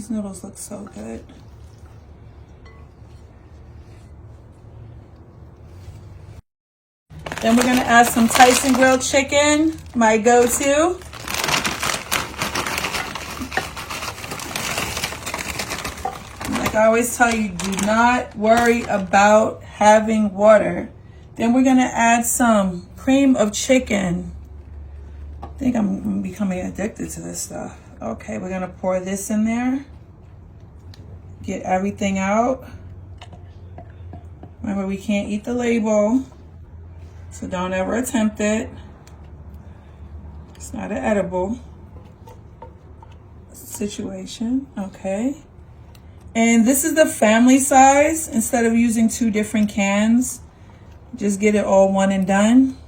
These noodles look so good. Then we're gonna add some Tyson grilled chicken, my go-to. Like I always tell you, do not worry about having water. Then we're gonna add some cream of chicken. I think I'm becoming addicted to this stuff. Okay, we're gonna pour this in there. Get everything out. Remember, we can't eat the label, so don't ever attempt it. It's not an edible situation. Okay. And this is the family size. Instead of using 2 different cans, just get it all one and done.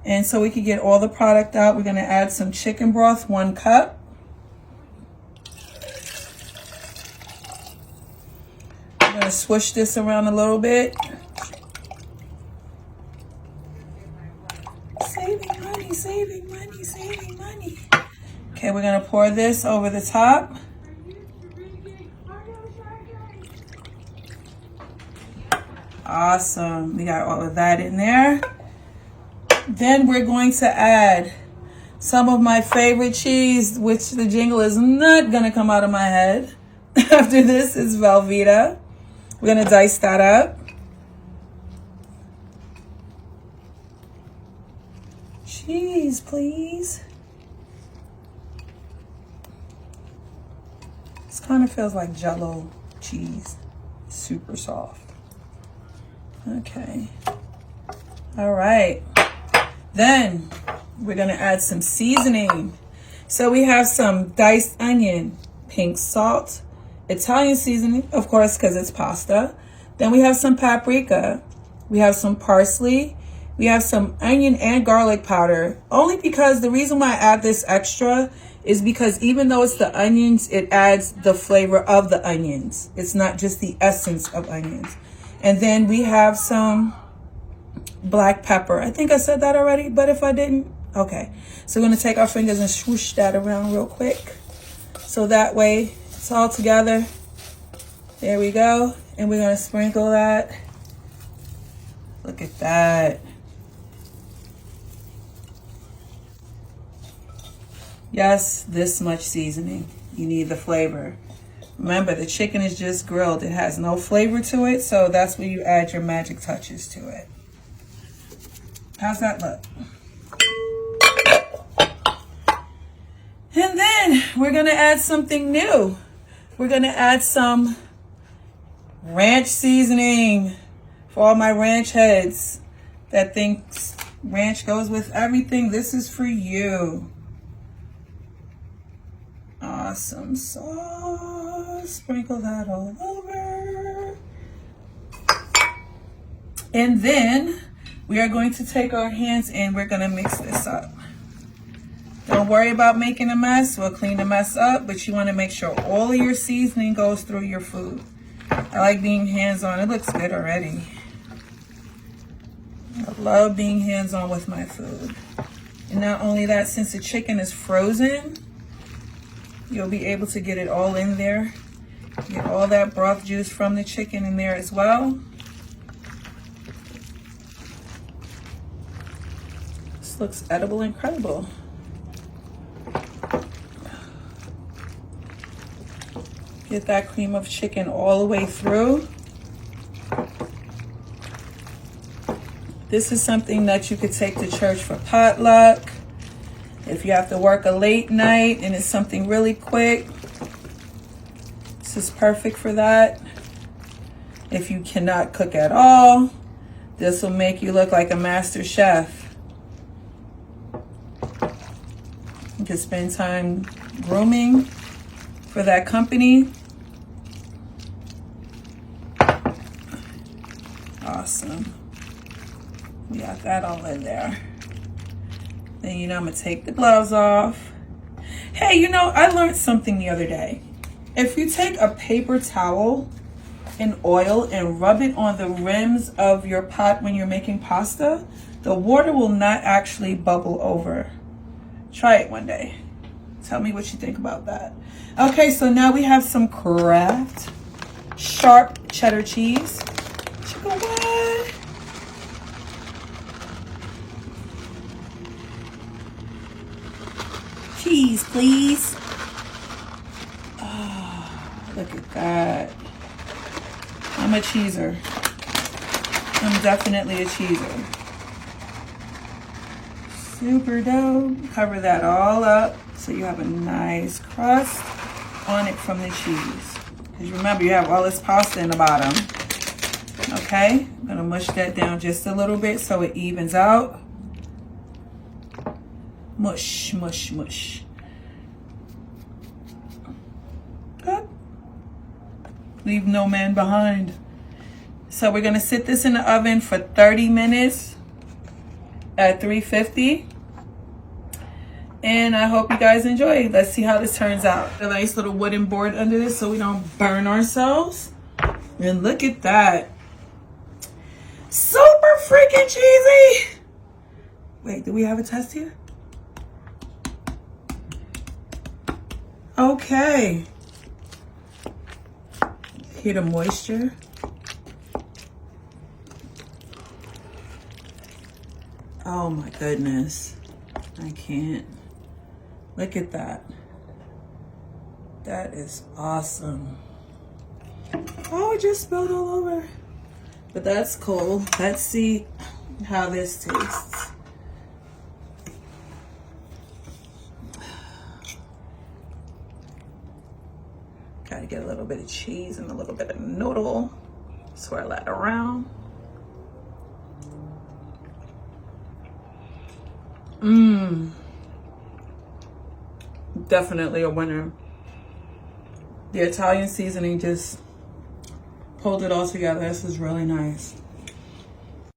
And so we can get all the product out, we're gonna add some chicken broth, 1 cup. I'm gonna swish this around a little bit. Saving money, saving money, saving money. Okay, we're gonna pour this over the top. Awesome, we got all of that in there. Then we're going to add some of my favorite cheese, which the jingle is not gonna come out of my head. After this is Velveeta. We're gonna dice that up. Cheese, please. This kind of feels like Jell-O cheese, super soft. Okay, all right. Then we're gonna add some seasoning. So we have some diced onion, pink salt, Italian seasoning, of course, because it's pasta. Then we have some paprika. We have some parsley. We have some onion and garlic powder. Only because the reason why I add this extra is because even though it's the onions, it adds the flavor of the onions. It's not just the essence of onions. And then we have some black pepper. I think I said that already, but if I didn't, okay. So we're gonna take our fingers and swoosh that around real quick. So that way it's all together. There we go. And we're gonna sprinkle that. Look at that. Yes, this much seasoning. You need the flavor. Remember, the chicken is just grilled. It has no flavor to it, so that's where you add your magic touches to it. How's that look? And then we're gonna add something new. We're gonna add some ranch seasoning for all my ranch heads that thinks ranch goes with everything. This is for you. Awesome sauce. Sprinkle that all over. And then we are going to take our hands and we're gonna mix this up. Don't worry about making a mess. We'll clean the mess up, but you wanna make sure all of your seasoning goes through your food. I like being hands-on. It looks good already. I love being hands-on with my food. And not only that, since the chicken is frozen, you'll be able to get it all in there. Get all that broth juice from the chicken in there as well. This looks edible, incredible. Get that cream of chicken all the way through. This is something that you could take to church for potluck. If you have to work a late night and it's something really quick, this is perfect for that. If you cannot cook at all, this will make you look like a master chef. You can spend time grooming for that company. Awesome. We got that all in there. Then, you know, I'm gonna take the gloves off. Hey, you know, I learned something the other day. If you take a paper towel and oil and rub it on the rims of your pot when you're making pasta, the water will not actually bubble over. Try it one day. Tell me what you think about that. Okay, so now we have some Kraft sharp cheddar cheese. Chicken what? Cheese, please. Oh, look at that. I'm a cheeser. I'm definitely a cheeser. Super dope. Cover that all up so you have a nice crust on it from the cheese. Because remember, you have all this pasta in the bottom. Okay, I'm gonna mush that down just a little bit so it evens out. Mush, mush, mush. Good. Leave no man behind. So we're gonna sit this in the oven for 30 minutes at 350. And I hope you guys enjoy. Let's see how this turns out. A nice little wooden board under this so we don't burn ourselves. And look at that. Super freaking cheesy. Wait, do we have a test here? Okay. Hear the moisture. Oh my goodness. I can't. Look at that. That is awesome. Oh, it just spilled all over. But that's cool. Let's see how this tastes. Gotta get a little bit of cheese and a little bit of noodle. Swirl that around. Mmm. Definitely a winner. The Italian seasoning just pulled it all together. This is really nice.